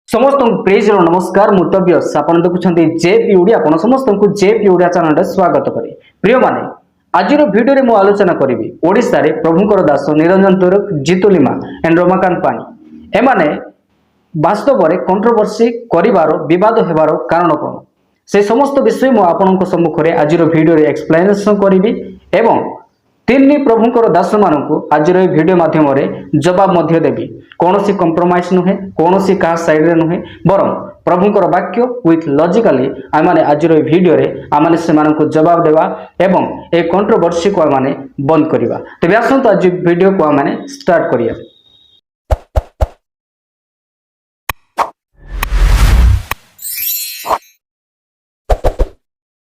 समस्त प्रेज नमस्कार मुतव्यस आपन देखुछन्ती जेपी ओडिया आपन समस्त को जेपी ओडिया चैनल स्वागत करे। प्रिय माने आज वीडियो रे मु आलोचना करिवि ओडिसा रे प्रभुकर दास निरंजन तुरुक जितुलिमा एंड रमाकांत पाणी एमाने वास्तव रे कंट्रोवर्सी करिवार विवाद हेबार कारण कोन से समस्त विषय मु आपनक सम्मुख रे आज वीडियो रे एक्सप्लेनेशन करिवि एवं तीन प्रभुंकर दास मानक आज वीडियो माध्यम जवाब मध्य देवी कौन सी कंप्रोमाइज नुहे कौन सी कहा साइड नुहे बरं प्रभुंकर वाक्य विथ लॉजिकली आम आज वीडियो रे आम से जवाब देवा एवं ए कंट्रोवर्सी को आम बंद करवा। तेज आसतु आज वीडियो को आम स्टार्ट करिया।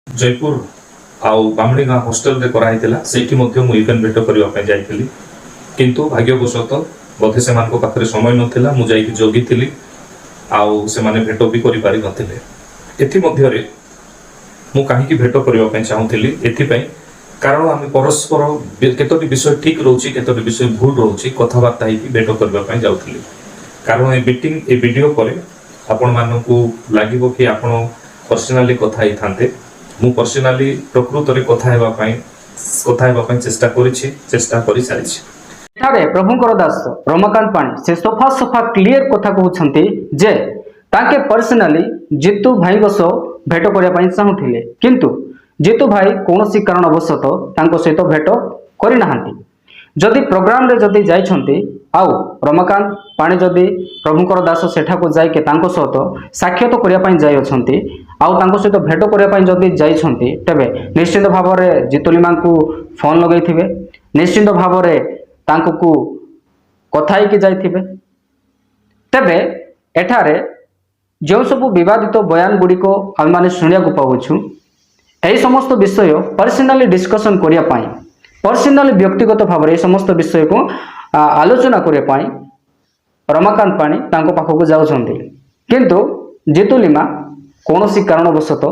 जयपुर आउ बामणी गाँ हॉस्टेल रे कराइतिला सेठी मध्य मु इवेंट भेट करबा पय जाइतिली किंतु भाग्यवशत बोधे से मानको पाखरे समय नथिला मु जाइकी जोगितिली आउ से माने भेट भी करि पारि नथिले। एथि मध्य रे मु काहे की भेट करबा पय चाहुतिली एथि पय कारण आमे परस्पर केतोटी विषय ठीक रहउची केतोटी विषय भूल रहउची कथाबार्ता ही भेट करबा पय जाउतिली कारण ए मीटिंग ए वीडियो करे आपण मानकू लागिबो कि आपण पर्सनली कथा ही थांते मु पर्सनली प्रकृत रे कथा हेबा पय चेष्टा करिछि चेष्टा करि सारिछि। एठारे प्रभुंकर दास रमाकांत पाणी से सफा सफा क्लियर कथा कहउछन्ती जे ताके पर्सनली जितु भाई गस भेट करिया पय चाहुथिले किंतु जितु भाई कोनोसी कारणवशत तांको सहित भेट करि नाहांती। जदि प्रोग्राम रे जदि जाइछन्ती आउ रमाकांत पाणी जदि प्रभुंकर दास सेठा को जाय के तांको सहित साक्षात करिया पय जाय अछन्ती आउ तांको सहित भेट करिया पय जदि जाइछन्ती तबे निश्चित भाव रे जितुलिमा को फोन लगैथिबे निश्चित भाव रे तांको को कथाई की जाइथिबे। तबे एठारे जो सब विवादित बयान गुडी को हम माने सुनिया को पाउछु एही समस्त विषय पर्सनली डिस्कशन करिया पय पर्सनली व्यक्तिगत भाव रे समस्त विषय को आलोचना करिया पय रमाकांत पाणी तांको पाखो को जाउछन्ती किंतु जितुलिमा कोनोसी कारणवशत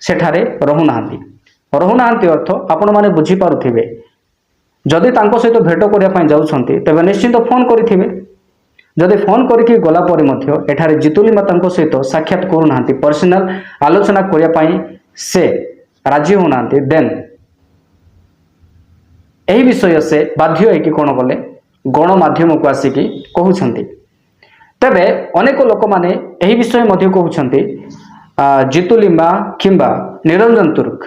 सेठारे रहुनाहांती अर्थ आपण माने बुझी पारुथिबे जदि तांको सहित भेट करिया पय जाउछन्ती तबे निश्चित फोन करिथिबे जदि फोन करिकि गला परे मध्य एठारे जितुलिमा तांको सहित साक्षात करूनाहांती पर्सनल आलोचना करिया पय से राजी होनाहांती देन एही विषय से बाध्य है कि कोन बोले गणमाध्यम को आसिकी कहउछन्ती। तबे अनेक लोक माने एही विषय मध्य कहउछन्ती जितुलिमा किंबा निरंजन तुर्क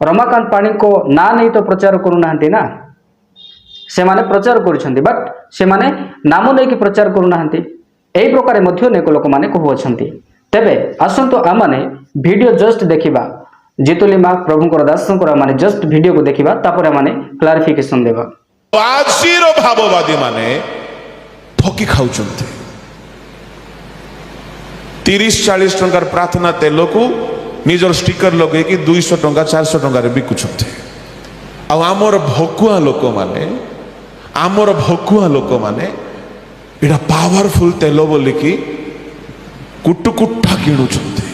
रमाकांत पाणी को ना नहीं तो प्रचार करूनाहांती ना से माने प्रचार करूछन्ती बट से माने नाम नहीं कि प्रचार करूनाहांती एही प्रकार मध्य अनेक लोक माने कहउछन्ती। तबे आसंतो आमाने वीडियो जस्ट देखिबा जितुलिमा प्रभुंकर दासंकर माने जस्ट वीडियो को देखिबा तापर माने क्लारिफिकेशन देबा। आजीर भाववादी माने ठकी खाउछन्ती 30-40 टंकार प्रार्थना तेल को निजर स्टिकर लगे कि 200 टंका 400 टंका रे बिकुछन्ती आमर भकुआ लोक माने एटा पावरफुल तेल बोली कि कुटुकुटा किणुछन्ती।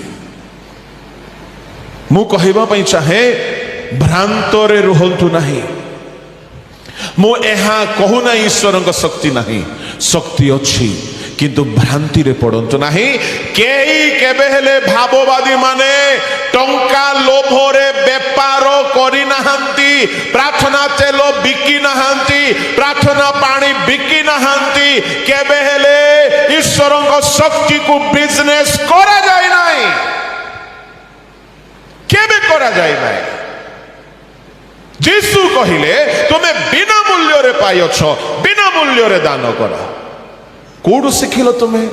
मु कहिबा पई चाहे भ्रांतरे रुहंतु नाही मु एहा कहू ना ईश्वरଙ୍କ शक्ति नाही शक्ति अछि किंतु भ्रांति रे पड़ंतु नाही केई केबे हेले भाववादी माने टंका लोभरे व्यापार करि नाहंती प्रार्थना तेल बिकी नाहंती प्रार्थना पानी बिकी नाहंती केबे हेले ईश्वरଙ୍କ शक्ति को बिजनेस करा जाय नाही केबे करा जाय नाही। जीसु कहिले तुमे बिना मूल्य रे पाइछ बिना मूल्य रे दान करा कोडू शिखिल तुम्हें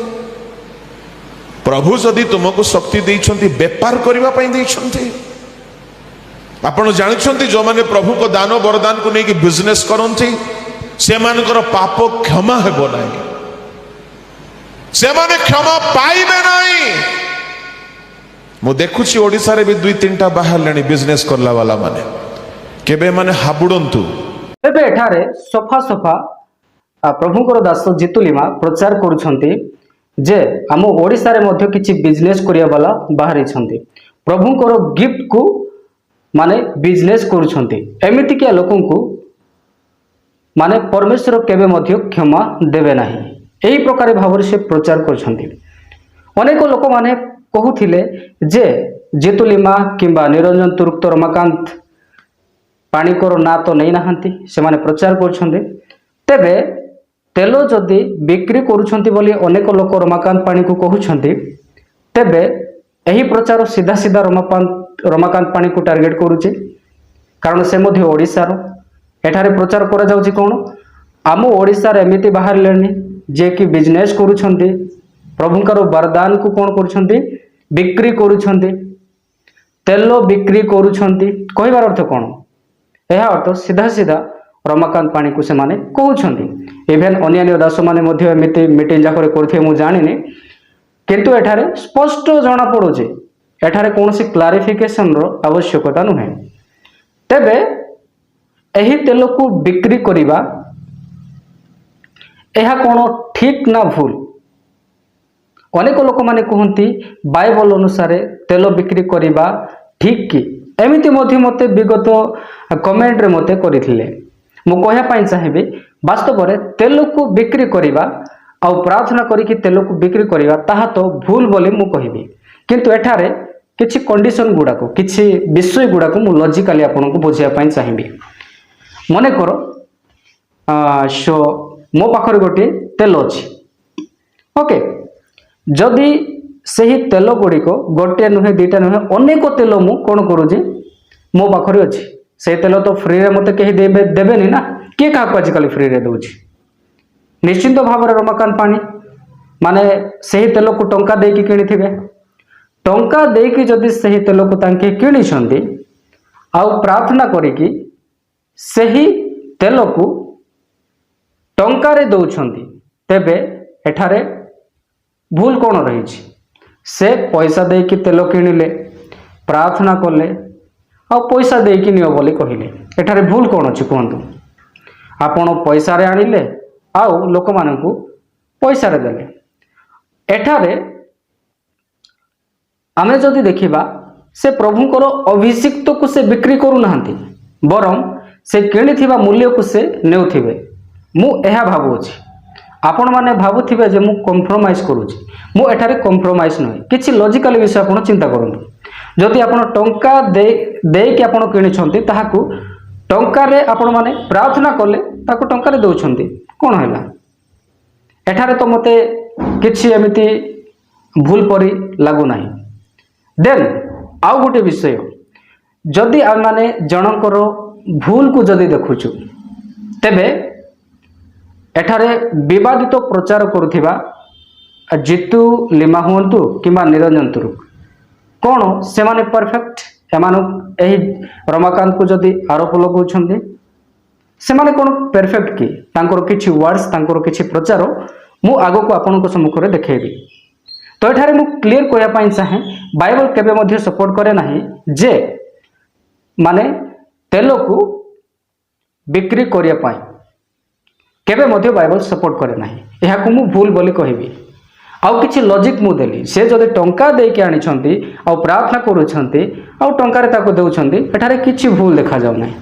प्रभु जदि तुमको शक्ति देइछन्ती व्यापार करबा पई देइछन्ती आपण जानिछन्ती जो माने प्रभु को दान वरदान को नेकी बिजनेस करन्ती से मानकर पाप क्षमा हेबो नाही से माने क्षमा पाइबे नाही। मु देखुछि ओडिसा रे भी 2-3टा बाहर लेनी बिजनेस करला वाला माने केबे माने हाबुडंतु। एबे एठारे सफा सफा प्रभुंकर दास जितुलिमा प्रचार करुछन्ती जे आम ओडिसा रे मध्य किछि बिजनेस करिया वाला बाहरी छन्ती प्रभुंकर गिफ्ट को माने बिजनेस करुछन्ती एमिति के लोकन को माने परमेश्वर केबे मध्य क्षमा देबे नाही ଏହି ପ୍ରକାର ଭାବରେ ସେ ପ୍ରଚାର କରିଛନ୍ତି। ଅନେକ ଲୋକମାନେ କହୁଥିଲେ ଯେ ଜିତୁଲିମା କିମ୍ବା ନିରଞ୍ଜନ ତୁର୍କ ତ ରମାକାନ୍ତ ପାଣିକର ନାଁ ତ ନେଇନାହାନ୍ତି, ସେମାନେ ପ୍ରଚାର କରୁଛନ୍ତି। ତେବେ ତେଲ ଯଦି ବିକ୍ରି କରୁଛନ୍ତି ବୋଲି ଅନେକ ଲୋକ ରମାକାନ୍ତ ପାଣିକୁ କହୁଛନ୍ତି, ତେବେ ଏହି ପ୍ରଚାର ସିଧା ସିଧା ରମାକାନ୍ତ ପାଣିକୁ ଟାର୍ଗେଟ କରୁଛି, କାରଣ ସେ ମଧ୍ୟ ଓଡ଼ିଶାର। ଏଠାରେ ପ୍ରଚାର କରାଯାଉଛି କ'ଣ, ଆମ ଓଡ଼ିଶାରେ ଏମିତି ବାହାରିଲେଣି ଯିଏକି ବିଜନେସ୍ କରୁଛନ୍ତି, ପ୍ରଭୁଙ୍କର ବରଦାନକୁ କ'ଣ କରୁଛନ୍ତି, ବିକ୍ରି କରୁଛନ୍ତି, ତେଲ ବିକ୍ରି କରୁଛନ୍ତି। କହିବାର ଅର୍ଥ କ'ଣ, ଏହା ଅର୍ଥ ସିଧା ସିଧା ରମାକାନ୍ତ ପାଣିକୁ ସେମାନେ କହୁଛନ୍ତି। ଇଭେନ୍ ଅନ୍ୟାନ୍ୟ ଦାସମାନେ ମଧ୍ୟ ଏମିତି ମିଟିଂ ଯାକରେ କରୁଥିବେ ମୁଁ ଜାଣିନି, କିନ୍ତୁ ଏଠାରେ ସ୍ପଷ୍ଟ ଜଣାପଡ଼ୁଛି ଏଠାରେ କୌଣସି କ୍ଲାରିଫିକେସନର ଆବଶ୍ୟକତା ନୁହେଁ। ତେବେ ଏହି ତେଲକୁ ବିକ୍ରି କରିବା ଏହା କ'ଣ ଠିକ୍ ନା ଭୁଲ? ଅନେକ ଲୋକମାନେ କୁହନ୍ତି ବାଇବଲ ଅନୁସାରେ ତେଲ ବିକ୍ରି କରିବା ଠିକ୍ କି? ଏମିତି ମଧ୍ୟ ମୋତେ ବିଗତ କମେଣ୍ଟରେ ମୋତେ କରିଥିଲେ। ମୁଁ କହିବା ପାଇଁ ଚାହିଁବି, ବାସ୍ତବରେ ତେଲକୁ ବିକ୍ରି କରିବା ଆଉ ପ୍ରାର୍ଥନା କରିକି ତେଲକୁ ବିକ୍ରି କରିବା ତାହା ତ ଭୁଲ ବୋଲି ମୁଁ କହିବି। କିନ୍ତୁ ଏଠାରେ କିଛି କଣ୍ଡିସନ ଗୁଡ଼ାକ, କିଛି ବିଷୟ ଗୁଡ଼ାକ ମୁଁ ଲଜିକାଲି ଆପଣଙ୍କୁ ବୁଝିବା ପାଇଁ ଚାହିଁବି। ମନେକର ମୋ ପାଖରେ ଗୋଟିଏ ତେଲ ଅଛି, ଓକେ। ଯଦି ସେହି ତେଲ ଗୁଡ଼ିକ ଗୋଟିଏ ନୁହେଁ, ଦୁଇଟା ନୁହେଁ, ଅନେକ ତେଲ ମୁଁ କ'ଣ କରୁଛି ମୋ ପାଖରେ ଅଛି, ସେହି ତେଲ ତ ଫ୍ରିରେ ମୋତେ କେହି ଦେବେନି ନା। କିଏ କାହାକୁ ଆଜିକାଲି ଫ୍ରିରେ ଦେଉଛି? ନିଶ୍ଚିନ୍ତ ଭାବରେ ରମାକାନ୍ତ ପାଣି ମାନେ ସେହି ତେଲକୁ ଟଙ୍କା ଦେଇକି କିଣିଥିବେ। ଟଙ୍କା ଦେଇକି ଯଦି ସେହି ତେଲକୁ ତାଙ୍କେ କିଣିଛନ୍ତି ଆଉ ପ୍ରାର୍ଥନା କରିକି ସେହି ତେଲକୁ ଟଙ୍କାରେ ଦେଉଛନ୍ତି, ତେବେ ଏଠାରେ ଭୁଲ କ'ଣ ରହିଛି? ସେ ପଇସା ଦେଇକି ତେଲ କିଣିଲେ, ପ୍ରାର୍ଥନା କଲେ ଆଉ ପଇସା ଦେଇକି ନିଅ ବୋଲି କହିଲେ, ଏଠାରେ ଭୁଲ କ'ଣ ଅଛି କୁହନ୍ତୁ? ଆପଣ ପଇସାରେ ଆଣିଲେ ଆଉ ଲୋକମାନଙ୍କୁ ପଇସାରେ ଦେଲେ। ଏଠାରେ ଆମେ ଯଦି ଦେଖିବା, ସେ ପ୍ରଭୁଙ୍କର ଅଭିଷିକ୍ତକୁ ସେ ବିକ୍ରି କରୁନାହାନ୍ତି, ବରଂ ସେ କିଣିଥିବା ମୂଲ୍ୟକୁ ସେ ନେଉଥିବେ। ମୁଁ ଏହା ଭାବୁଅଛି, ଆପଣମାନେ ଭାବୁଥିବେ ଯେ ମୁଁ କମ୍ପ୍ରମାଇଜ୍ କରୁଛି। ମୁଁ ଏଠାରେ କମ୍ପ୍ରମାଇଜ୍ ନୁହେଁ। କିଛି ଲଜିକାଲି ବିଷୟ ଆପଣ ଚିନ୍ତା କରନ୍ତୁ। ଯଦି ଆପଣ ଟଙ୍କା ଦେଇକି ଆପଣ କିଣିଛନ୍ତି, ତାହାକୁ ଟଙ୍କାରେ ଆପଣମାନେ ପ୍ରାର୍ଥନା କଲେ ତାକୁ ଟଙ୍କାରେ ଦେଉଛନ୍ତି, କ'ଣ ହେଲା? ଏଠାରେ ତ ମୋତେ କିଛି ଏମିତି ଭୁଲ ପରି ଲାଗୁନାହିଁ। ଦେନ୍ ଆଉ ଗୋଟିଏ ବିଷୟ, ଯଦି ଆମେମାନେ ଜଣଙ୍କର ଭୁଲକୁ ଯଦି ଦେଖୁଛୁ, ତେବେ ଏଠାରେ ବିବାଦିତ ପ୍ରଚାର କରୁଥିବା ଜିତୁ ଲିମା ହୁଅନ୍ତୁ କିମ୍ବା ନିରଞ୍ଜନ ତୁର୍କ, କ'ଣ ସେମାନେ ପରଫେକ୍ଟ? ଏହି ରମାକାନ୍ତକୁ ଯଦି ଆରୋପ ଲଗାଉଛନ୍ତି, ସେମାନେ କ'ଣ ପରଫେକ୍ଟ କି? ତାଙ୍କର କିଛି ୱାର୍ଡସ୍, ତାଙ୍କର କିଛି ପ୍ରଚାର ମୁଁ ଆଗକୁ ଆପଣଙ୍କ ସମ୍ମୁଖରେ ଦେଖାଇବି। ତ ଏଠାରେ ମୁଁ କ୍ଲିୟର କରିବା ପାଇଁ ଚାହେଁ, ବାଇବଲ କେବେ ମଧ୍ୟ ସପୋର୍ଟ କରେ ନାହିଁ ଯେ ମାନେ ତେଲକୁ ବିକ୍ରି କରିବା ପାଇଁ, କେବେ ମଧ୍ୟ ବାଇବଲ ସପୋର୍ଟ କରେ ନାହିଁ। ଏହାକୁ ମୁଁ ଭୁଲ ବୋଲି କହିବି। ଆଉ କିଛି ଲଜିକ୍ ମୁଁ ଦେଲି, ସେ ଯଦି ଟଙ୍କା ଦେଇକି ଆଣିଛନ୍ତି ଆଉ ପ୍ରାର୍ଥନା କରୁଛନ୍ତି ଆଉ ଟଙ୍କାରେ ତାକୁ ଦେଉଛନ୍ତି, ଏଠାରେ କିଛି ଭୁଲ ଦେଖାଯାଉ ନାହିଁ।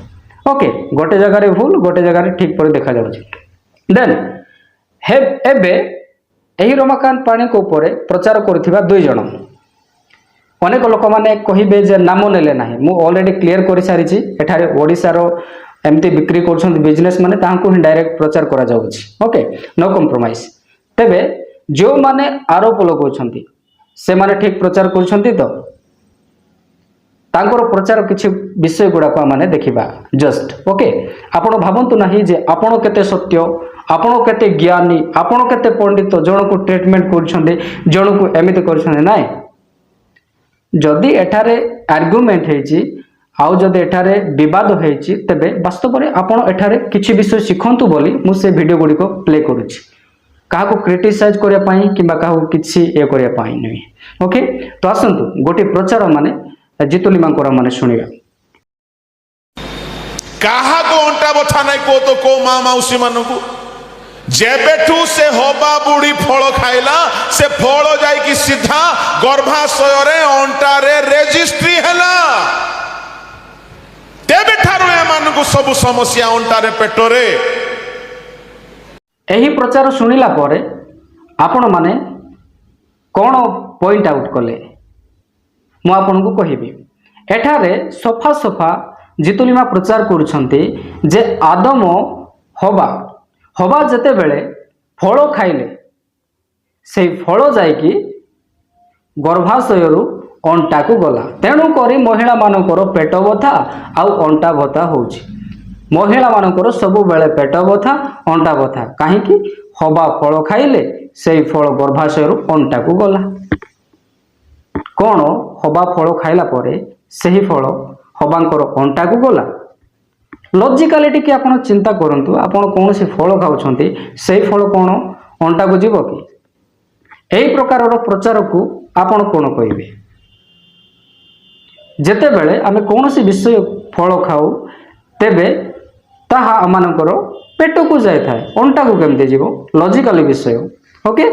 ଓକେ, ଗୋଟେ ଜାଗାରେ ଭୁଲ, ଗୋଟେ ଜାଗାରେ ଠିକ୍ ପରି ଦେଖାଯାଉଛି। ଦେନ୍ ଏବେ ଏହି ରମାକାନ୍ତ ପାଣିଙ୍କ ଉପରେ ପ୍ରଚାର କରୁଥିବା 2 ଜଣ, ଅନେକ ଲୋକମାନେ କହିବେ ଯେ ନାମ ନେଲେ ନାହିଁ। ମୁଁ ଅଲରେଡ଼ି କ୍ଲିୟର କରିସାରିଛି, ଏଠାରେ ଓଡ଼ିଶାର ଏମିତି ବିକ୍ରି କରୁଛନ୍ତି ବିଜନେସ୍ ମାନେ, ତାହାଙ୍କୁ ହିଁ ଡାଇରେକ୍ଟ ପ୍ରଚାର କରାଯାଉଛି। Okay, no compromise. ତେବେ ଯେଉଁମାନେ ଆରୋପ ଲଗାଉଛନ୍ତି ସେମାନେ ଠିକ୍ ପ୍ରଚାର କରୁଛନ୍ତି ତ? ତାଙ୍କର ପ୍ରଚାର କିଛି ବିଷୟ ଗୁଡ଼ାକ ଆମେ ଦେଖିବା ଜଷ୍ଟ। ଓକେ, ଆପଣ ଭାବନ୍ତୁ ନାହିଁ ଯେ ଆପଣ କେତେ ସତ୍ୟ, ଆପଣ କେତେ ଜ୍ଞାନୀ, ଆପଣ କେତେ ପଣ୍ଡିତ, ଜଣକୁ ଟ୍ରିଟମେଣ୍ଟ କରୁଛନ୍ତି, ଜଣକୁ ଏମିତି କରୁଛନ୍ତି। ନାଇଁ, ଯଦି ଏଠାରେ ଆର୍ଗୁମେଣ୍ଟ ହେଇଛି ଆଉ ଯଦି ଏଠାରେ ବିବାଦ ହେଇଛି, ତେବେ ବାସ୍ତବରେ ଆପଣ ଏଠାରେ କିଛି ବିଷୟ ଶିଖନ୍ତୁ ବୋଲି ମୁଁ ସେ ଭିଡ଼ିଓ ଗୁଡ଼ିକ ପ୍ଲେ କରୁଛି। କାହାକୁ କ୍ରିଟିସାଇଜ୍ କରିବା ପାଇଁ କିମ୍ବା କାହାକୁ କିଛି କରିବା ପାଇଁ ନୁହେଁ। ଓକେ, ତ ଆସନ୍ତୁ ଗୋଟିଏ ପ୍ରଚାର ମାନେ ଜିତୁଲିମାଙ୍କର ମାନେ ଶୁଣିବା। କାହାକୁ ଅଣ୍ଟା ବଥା ନାଇଁ କୁହ ତ କୋ ମା ମାଉସୀ ମାନଙ୍କୁ, ଯେବେଠୁ ସେ ହବା ବୁଢୀ ଫଳ ଖାଇଲା, ସେ ଫଳ ଯାଇକି ସିଧା ଗର୍ଭାଶୟରେ ଅଣ୍ଟାରେ ରେଜିଷ୍ଟ୍ରି ହେଲା। ତେବେଠାରୁ ଏମାନଙ୍କୁ ସବୁ ସମସ୍ୟା ଅଣ୍ଟାରେ, ପେଟରେ। ଏହି ପ୍ରଚାର ଶୁଣିଲା ପରେ आपण माने कौन पॉइंट आउट कले मु आपनको कहिबी। एठारे सफा सफा जितुलिमा प्रचार करुछंती जे आदम हवा हवा जेते बेले फल खाइले से फल जाइकी गर्भाशयरू अंटा को गला। तेणु करी महिला मानकर पेट बथा आउ अंटा बथा होउछि। महिला मानकर सबु बेले पेट बथा अंटा बथा काहेकि हवा फल खाइले से फल गर्भाशयरू अंटा को गला। कौन हवा फल खाइला परे सही फल हवांकर अंटा को गला। लॉजिकालिटी की आपण चिंता करंतु आपण कौन से फल खाउछंती सही फल कौन अंटा को जीव कि एही प्रकार प्रचार को आपण कौन कहिबे। जेते बेले आमे कौन सी विषय फल खाऊ तेबे ताहा आमानकर पेट को जाय थाए अंटा को केमते जीव लॉजिकली विषय। ओके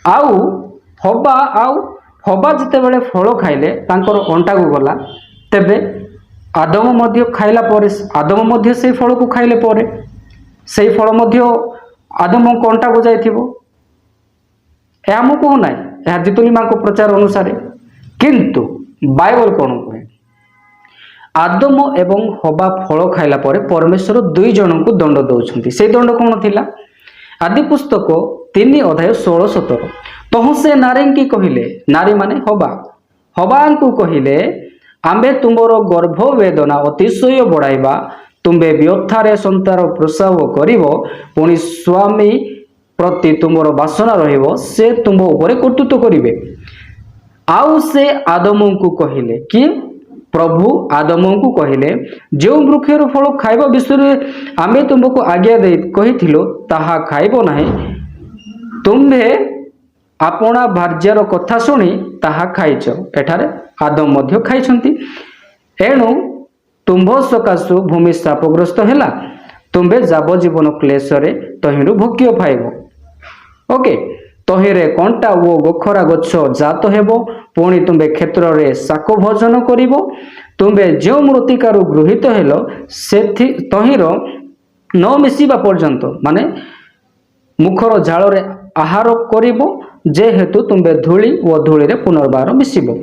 आउ हवा जेते बेले फल खाइले तांकर अंटा को गला तेबे आदम मध्य खाइला परे आदम मध्य से फल को खाइले परे से फल मध्य आदम को अंटा को जाइथिबो। ए हमको नाही या जितुली मां को प्रचार अनुसार किंतु बाइबल कौन कहे आदम एवं हवा फल खाइला परे परमेश्वर दुई जन को दंड दौरान से दंड कौन थिला आदि पुस्तक 3:16-17 तह से नारी की कहले नारी माने हवा को कहले आम्बे तुमर गर्भ वेदना अतिशय बढ़ाइबा तुम्बे व्यथारे संतान प्रसव करिवो पुणी स्वामी प्रति तुमर वासना रहिबो से तुम ऊपर कर्तृत्व करिवे। आउ से आदम को कहले कि प्रभु आदम को कहले जो वृक्षर फल खाइबा विषय आमे तुमको आज्ञा दे कहिथिलो ताहा खाइबो नाही तुम्भे आपणा भार्यार कथा शुणी ताहा खाइछ। एठारे आदम मध्य खाइछंती एणु तुम्भ सकाशु भूमि शापग्रस्त हैला तुम्भे जावजीवन क्लेशरे तहिरु भोग्य पाइबो। ओके तहिरे कंटा ओ गोखरा गछ जात हेबो पुणी तुम्बे क्षेत्र रे शाक भोजन करिवो तुम्बे जो मृत्तिकारु गृहीत हेलो सेथि तहिर न मिसिबा पर्यंत माने मुखर झाल रे आहार करिवो जेहेतु तुम्बे धूली ओ धूली रे पुनर्बार मिसिबो।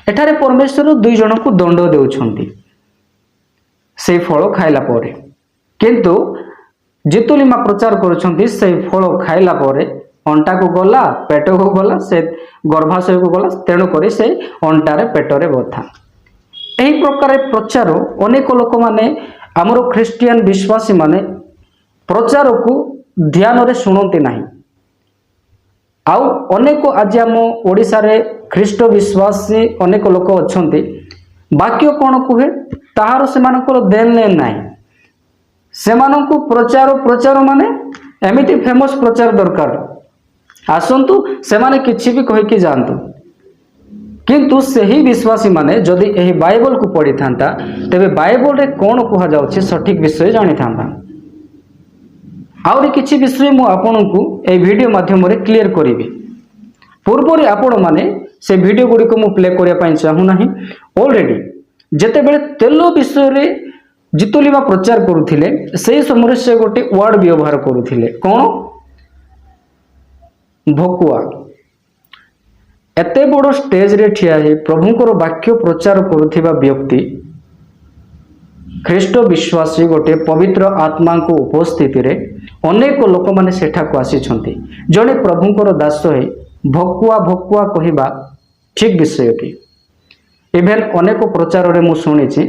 एठारे परमेश्वर दुई जन को दंड देउछंती से फल खाइला परे किंतु जितुलिमा प्रचार करुछंती से फल खाइला परे अंटा को गला पेट को गला से गर्भाशय को गला तेणु करी से अंटारे पेटरे बथा। एही प्रकार प्रचार अनेक लोक माने आमर ख्रिस्टियन विश्वासी माने प्रचार को ध्यान रे सुनती नाही। आउ अनेक आज आम ओडिशा रे ख्रिस्ट विश्वासी अनेक लोक अछंती वाक्य कौन कहे ताहार सेमानकर देन लेन नाही सेमानकु प्रचार माने एमिति फेमस प्रचार दरकार आसंतु सेमाने किछि भी कहि कि जानतु किंतु सही विश्वासी माने जदि एही बाइबल को पढ़ी थांता तेबे बाइबल रे कोन कहा जाउछि सठिक विषय जानि थांता। आउरी किछि विषय मु आपनकु ए वीडियो माध्यम रे क्लियर करिवि पूर्व रे आपण माने से वीडियो गुडी को मु प्ले करिया पई चाहू नाही। ऑलरेडी जेते बेले तेल विषय रे जितुलिमा प्रचार करुथिले सेही समय से गोटे वर्ड व्यवहार करुथिले कोन भकुआ। एते बड़ स्टेज रे ठिया है प्रभुंकर वाक्य प्रचार करुथिबा व्यक्ति ख्रिस्ट विश्वासी गोटे पवित्र आत्मा को उपस्थिति रे अनेक लोक माने सेठा को आसीछंती जने प्रभुंकर दास है भकुआ भकुआ कहिबा ठीक विषय की इवेन अनेक प्रचार रे मु सुनिछि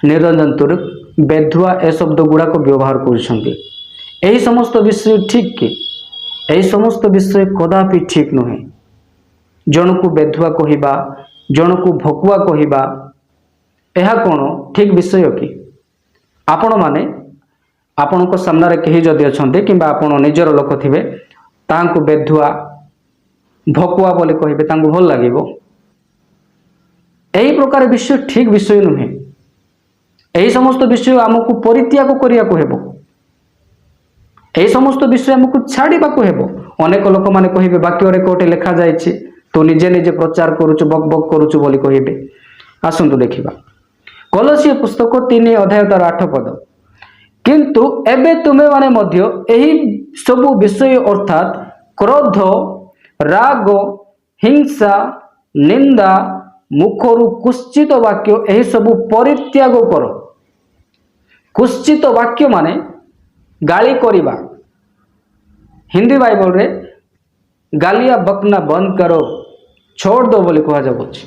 निरंजन तुरुक बेधुआ ए शब्द गुड़ा को व्यवहार करुछंती एही समस्त विषय ठीक कि एही समस्त विषय कदापि ठीक नुहे। जन को बेधुआ कहिबा जन को भकुआ कहिबा एहा कोन ठीक विषय कि आपण माने आपण को सामने रे कहि जदि अछंते किबा आपण निजर लोक थिबे तांको बेधुआ भकुआ बोली कहिबे तांको भल लागिबो एही प्रकार विषय ठीक विषय नुहे। एही समस्त विषय हमकु परित्याग करिया को हेबो एही समस्त विषय हमकु छाड़ीबा को हेबो। अनेक लोक माने कहिबे वाक्य रे कोटे लिखा जायछि तो निजे निजे प्रचार करूछु बक बक करूछु बोली कहिबे। आसंतु देखिबा कलसीय पुस्तक 3:8 किंतु एबे तुमे माने मध्य एही सब विषय अर्थात କ୍ରୋଧ, ରାଗ, ହିଂସା, ନିନ୍ଦା, ମୁଖରୁ କୁଶ୍ଚିତ ବାକ୍ୟ ଏହିସବୁ ପରିତ୍ୟାଗ କର। କୁଶ୍ଚିତ ବାକ୍ୟ ମାନେ ଗାଳି କରିବା। ହିନ୍ଦୀ ବାଇବଲରେ ଗାଲିଆ ବକନା ବନ୍ଦ କର, ଛୋଡ଼ ଦो ବୋଲି କୁହାଯାଉଛି।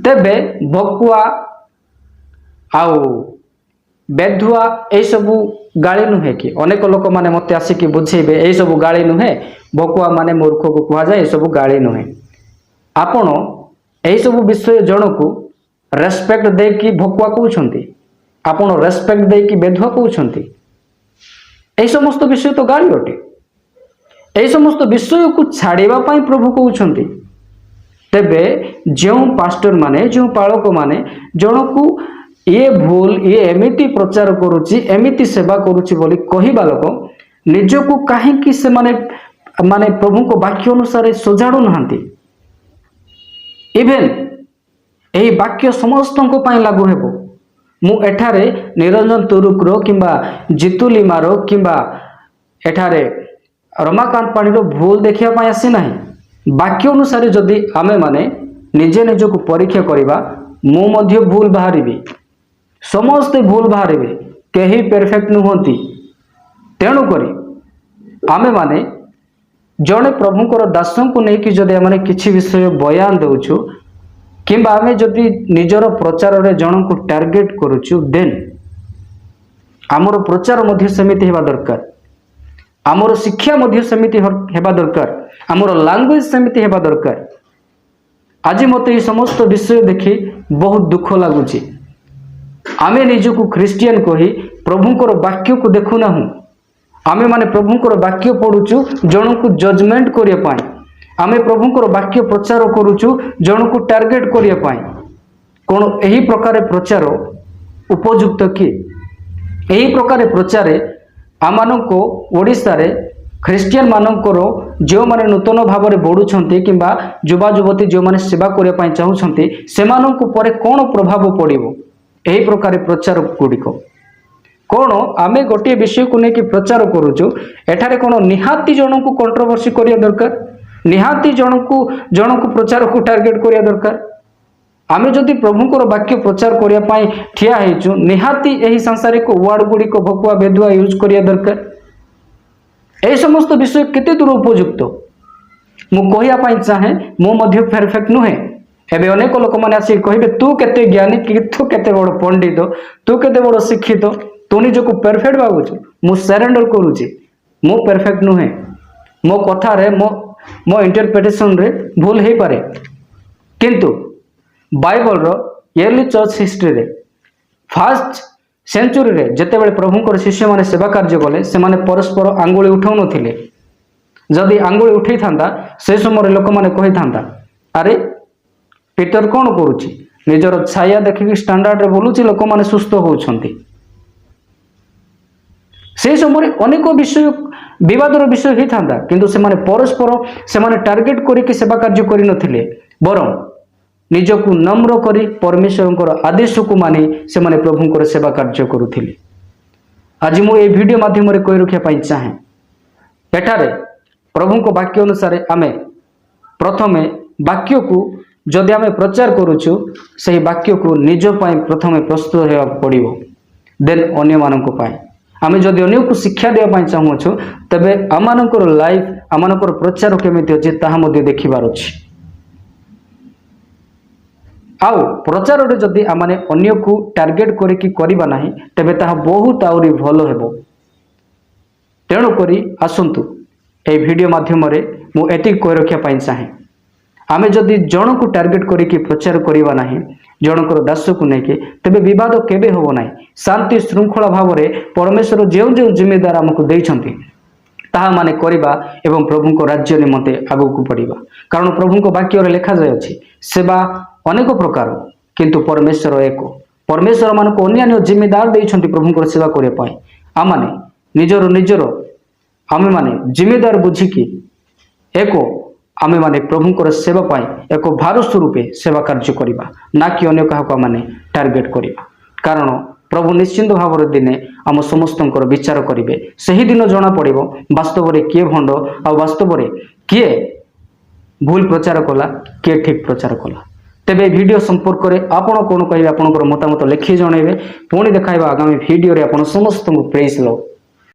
ତେବେ ଭକୁଆ ଆଉ ବେଧୁଆ ଏଇସବୁ ଗାଳି ନୁହେଁ କି? ଅନେକ ଲୋକମାନେ ମୋତେ ଆସିକି ବୁଝେଇବେ ଏଇସବୁ ଗାଳି ନୁହେଁ, ଭକୁଆ ମାନେ ମୂର୍ଖକୁ କୁହାଯାଏ, ଏସବୁ ଗାଳି ନୁହେଁ। ଆପଣ ଏହିସବୁ ବିଷୟ ଜଣକୁ ରେସ୍ପେକ୍ଟ ଦେଇକି ଭକୁଆ କହୁଛନ୍ତି, ଆପଣ ରେସ୍ପେକ୍ଟ ଦେଇକି ବେଧୁଆ କହୁଛନ୍ତି। ଏହି ସମସ୍ତ ବିଷୟ ତ ଗାଳି ଅଟେ। ଏହି ସମସ୍ତ ବିଷୟକୁ ଛାଡ଼ିବା ପାଇଁ ପ୍ରଭୁ କହୁଛନ୍ତି। ତେବେ ଯେଉଁ ପାଷ୍ଟର ମାନେ, ଯେଉଁ ପାଳକ ମାନେ ଜଣକୁ ଇଏ ଭୁଲ, ଇଏ ଏମିତି ପ୍ରଚାର କରୁଛି, ଏମିତି ସେବା କରୁଛି ବୋଲି କହିବା ଲୋକ ନିଜକୁ କାହିଁକି ସେମାନେ ପ୍ରଭୁଙ୍କ ବାକ୍ୟ ଅନୁସାରେ ସଜାଡ଼ୁ ନାହାନ୍ତି? ଇଭେନ୍ ଏହି ବାକ୍ୟ ସମସ୍ତଙ୍କ ପାଇଁ ଲାଗୁ ହେବ। ମୁଁ ଏଠାରେ ନିରଞ୍ଜନ ତୁରୁକର କିମ୍ବା ଜିତୁଲିମାର କିମ୍ବା ଏଠାରେ ରମାକାନ୍ତ ପାଣିର ଭୁଲ ଦେଖିବା ପାଇଁ ଆସିନାହିଁ। ବାକ୍ୟ ଅନୁସାରେ ଯଦି ଆମେମାନେ ନିଜେ ନିଜକୁ ପରୀକ୍ଷା କରିବା, ମୁଁ ମଧ୍ୟ ଭୁଲ ବାହାରିବି, ସମସ୍ତେ ଭୁଲ ବାହାରିବେ, କେହି ପରଫେକ୍ଟ ନୁହନ୍ତି। ତେଣୁକରି ଆମେମାନେ ଜଣେ ପ୍ରଭୁଙ୍କର ଦାସଙ୍କୁ ନେଇକି ଯଦି ଆମେ କିଛି ବିଷୟ ବୟାନ ଦେଉଛୁ କିମ୍ବା ଆମେ ଯଦି ନିଜର ପ୍ରଚାରରେ ଜଣଙ୍କୁ ଟାର୍ଗେଟ କରୁଛୁ, ଦେନ୍ ଆମର ପ୍ରଚାର ମଧ୍ୟ ସେମିତି ହେବା ଦରକାର, ଆମର ଶିକ୍ଷା ମଧ୍ୟ ସେମିତି ହେବା ଦରକାର, ଆମର ଲାଙ୍ଗୁଏଜ ସେମିତି ହେବା ଦରକାର। ଆଜି ମୋତେ ଏହି ସମସ୍ତ ବିଷୟ ଦେଖି ବହୁତ ଦୁଃଖ ଲାଗୁଛି। ଆମେ ନିଜକୁ ଖ୍ରୀଷ୍ଟିଆନ କହି ପ୍ରଭୁଙ୍କର ବାକ୍ୟକୁ ଦେଖୁନାହୁଁ। ଆମେମାନେ ପ୍ରଭୁଙ୍କର ବାକ୍ୟ ପଢ଼ୁଛୁ ଜଣକୁ ଜଜମେଣ୍ଟ କରିବା ପାଇଁ। ଆମେ ପ୍ରଭୁଙ୍କର ବାକ୍ୟ ପ୍ରଚାର କରୁଛୁ ଜଣକୁ ଟାର୍ଗେଟ କରିବା ପାଇଁ। କ'ଣ ଏହି ପ୍ରକାର ପ୍ରଚାର ଉପଯୁକ୍ତ କି? ଏହି ପ୍ରକାର ପ୍ରଚାରେ ଆମମାନଙ୍କ ଓଡ଼ିଶାରେ ଖ୍ରୀଷ୍ଟିଆନ ମାନଙ୍କର ଯେଉଁମାନେ ନୂତନ ଭାବରେ ବଢ଼ୁଛନ୍ତି କିମ୍ବା ଯୁବା ଯୁବତୀ ଯେଉଁମାନେ ସେବା କରିବା ପାଇଁ ଚାହୁଁଛନ୍ତି, ସେମାନଙ୍କ ଉପରେ କ'ଣ ପ୍ରଭାବ ପଡ଼ିବ ଏହି ପ୍ରକାର ପ୍ରଚାର ଗୁଡ଼ିକ? କ'ଣ ଆମେ ଗୋଟିଏ ବିଷୟକୁ ନେଇକି ପ୍ରଚାର କରୁଛୁ, ଏଠାରେ କ'ଣ ନିହାତି ଜଣଙ୍କୁ କଣ୍ଟ୍ରୋଭର୍ସି କରିବା ଦରକାର? ନିହାତି ଜଣକୁ ପ୍ରଚାରକୁ ଟାର୍ଗେଟ କରିବା ଦରକାର? ଆମେ ଯଦି ପ୍ରଭୁଙ୍କର ବାକ୍ୟ ପ୍ରଚାର କରିବା ପାଇଁ ଠିଆ ହେଇଛୁ, ନିହାତି ଏହି ସାଂସାରିକ ୱାର୍ଡ ଗୁଡ଼ିକ ଭକୁଆ ବେଧୁଆ ୟୁଜ୍ କରିବା ଦରକାର? ଏହି ସମସ୍ତ ବିଷୟ କେତେ ଦୂର ଉପଯୁକ୍ତ? ମୁଁ କହିବା ପାଇଁ ଚାହେଁ, ମୁଁ ମଧ୍ୟ ପରଫେକ୍ଟ ନୁହେଁ। ଏବେ ଅନେକ ଲୋକମାନେ ଆସିକି କହିବେ, ତୁ କେତେ ଜ୍ଞାନୀ, ତୁ କେତେ ବଡ଼ ପଣ୍ଡିତ, ତୁ କେତେ ବଡ଼ ଶିକ୍ଷିତ, ତୁ ନିଜକୁ ପରଫେକ୍ଟ ଭାବୁଛୁ। ମୁଁ ସରେଣ୍ଡର କରୁଛି, ମୁଁ ପରଫେକ୍ଟ ନୁହେଁ। ମୋ କଥାରେ ମୋ ଇଣ୍ଟରପ୍ରିଟେସନରେ ଭୁଲ ହେଇପାରେ, କିନ୍ତୁ ବାଇବଲର ଇୟର୍ଲି ଚର୍ଚ୍ଚ ହିଷ୍ଟ୍ରିରେ ଫାର୍ଷ୍ଟ ସେଞ୍ଚୁରୀରେ ଯେତେବେଳେ ପ୍ରଭୁଙ୍କର ଶିଷ୍ୟମାନେ ସେବା କାର୍ଯ୍ୟ କଲେ, ସେମାନେ ପରସ୍ପର ଆଙ୍ଗୁଳି ଉଠାଉନଥିଲେ। ଯଦି ଆଙ୍ଗୁଳି ଉଠେଇଥାନ୍ତା, ସେ ସମୟରେ ଲୋକମାନେ କହିଥାନ୍ତା, ଆରେ ପିଟର କ'ଣ କରୁଛି? ନିଜର ଛାୟା ଦେଖିକି ଷ୍ଟାଣ୍ଡାର୍ଡରେ ବୋଲୁଛି, ଲୋକମାନେ ସୁସ୍ଥ ହେଉଛନ୍ତି। ସେହି ସମୟରେ ଅନେକ ବିଷୟ ବିବାଦର ବିଷୟ ହେଇଥାନ୍ତା, କିନ୍ତୁ ସେମାନେ ଟାର୍ଗେଟ କରିକି ସେବା କାର୍ଯ୍ୟ କରିନଥିଲେ, ବରଂ ନିଜକୁ ନମ୍ର କରି ପରମେଶ୍ୱରଙ୍କର ଆଦେଶକୁ ମାନି ସେମାନେ ପ୍ରଭୁଙ୍କର ସେବା କାର୍ଯ୍ୟ କରୁଥିଲେ। ଆଜି ମୁଁ ଏହି ଭିଡ଼ିଓ ମାଧ୍ୟମରେ କହି ରଖିବା ପାଇଁ ଚାହେଁ, ଏଠାରେ ପ୍ରଭୁଙ୍କ ବାକ୍ୟ ଅନୁସାରେ ଆମେ ପ୍ରଥମେ ବାକ୍ୟକୁ ଯଦି ଆମେ ପ୍ରଚାର କରୁଛୁ, ସେହି ବାକ୍ୟକୁ ନିଜ ପାଇଁ ପ୍ରଥମେ ପ୍ରସ୍ତୁତ ହେବାକୁ ପଡ଼ିବ, ଦେନ୍ ଅନ୍ୟମାନଙ୍କ ପାଇଁ। ଆମେ ଯଦି ଅନ୍ୟକୁ ଶିକ୍ଷା ଦେବା ପାଇଁ ଚାହୁଁଛୁ, ତେବେ ଆମମାନଙ୍କର ଲାଇଫ, ଆମମାନଙ୍କର ପ୍ରଚାର କେମିତି ଅଛି ତାହା ମଧ୍ୟ ଦେଖିବାର ଅଛି। ଆଉ ପ୍ରଚାରରେ ଯଦି ଆମେ ଅନ୍ୟକୁ ଟାର୍ଗେଟ କରିକି କରିବା ନାହିଁ, ତେବେ ତାହା ବହୁତ ଆହୁରି ଭଲ ହେବ। ତେଣୁକରି ଆସନ୍ତୁ, ଏହି ଭିଡ଼ିଓ ମାଧ୍ୟମରେ ମୁଁ ଏତିକି କହି ରଖିବା ପାଇଁ ଚାହେଁ, ଆମେ ଯଦି ଜଣକୁ ଟାର୍ଗେଟ କରିକି ପ୍ରଚାର କରିବା ନାହିଁ, ଜଣଙ୍କର ଦାସକୁ ନେଇକି, ତେବେ ବିବାଦ କେବେ ହେବ ନାହିଁ। ଶାନ୍ତି ଶୃଙ୍ଖଳା ଭାବରେ ପରମେଶ୍ୱର ଯେଉଁ ଜିମ୍ମେଦାର ଆମକୁ ଦେଇଛନ୍ତି ତାହା ମାନେ କରିବା ଏବଂ ପ୍ରଭୁଙ୍କ ରାଜ୍ୟ ନିମନ୍ତେ ଆଗକୁ ବଢ଼ିବା। କାରଣ ପ୍ରଭୁଙ୍କ ବାକ୍ୟରେ ଲେଖାଯାଇଅଛି, ସେବା ଅନେକ ପ୍ରକାର କିନ୍ତୁ ପରମେଶ୍ୱର ଏକ। ପରମେଶ୍ୱର ମାନଙ୍କୁ ଅନ୍ୟାନ୍ୟ ଜିମ୍ମେଦାର ଦେଇଛନ୍ତି ପ୍ରଭୁଙ୍କର ସେବା କରିବା ପାଇଁ। ଆମେମାନେ ଜିମ୍ମେଦାର ବୁଝିକି ଆମେମାନେ ପ୍ରଭୁଙ୍କର ସେବା ପାଇଁ ଏକ ଭାରତ ରୂପେ ସେବା କାର୍ଯ୍ୟ କରିବା, ନା କି ଅନ୍ୟ କାହାକୁ ଆମେ ଟାର୍ଗେଟ କରିବା। କାରଣ प्रभु निश्चिंत भाव दिने आम समस्त विचार करेंगे से ही दिन जना पड़ वास्तव में किए भंड आ वास्तव में किए भूल प्रचार कला किए ठीक प्रचार कला। तेबे वीडियो संपर्क में आपण कौन कहे आपंकर मतामत लिखि जनइबे पुणी देखा आगामी वीडियो रे आपण समस्त प्रेज लो।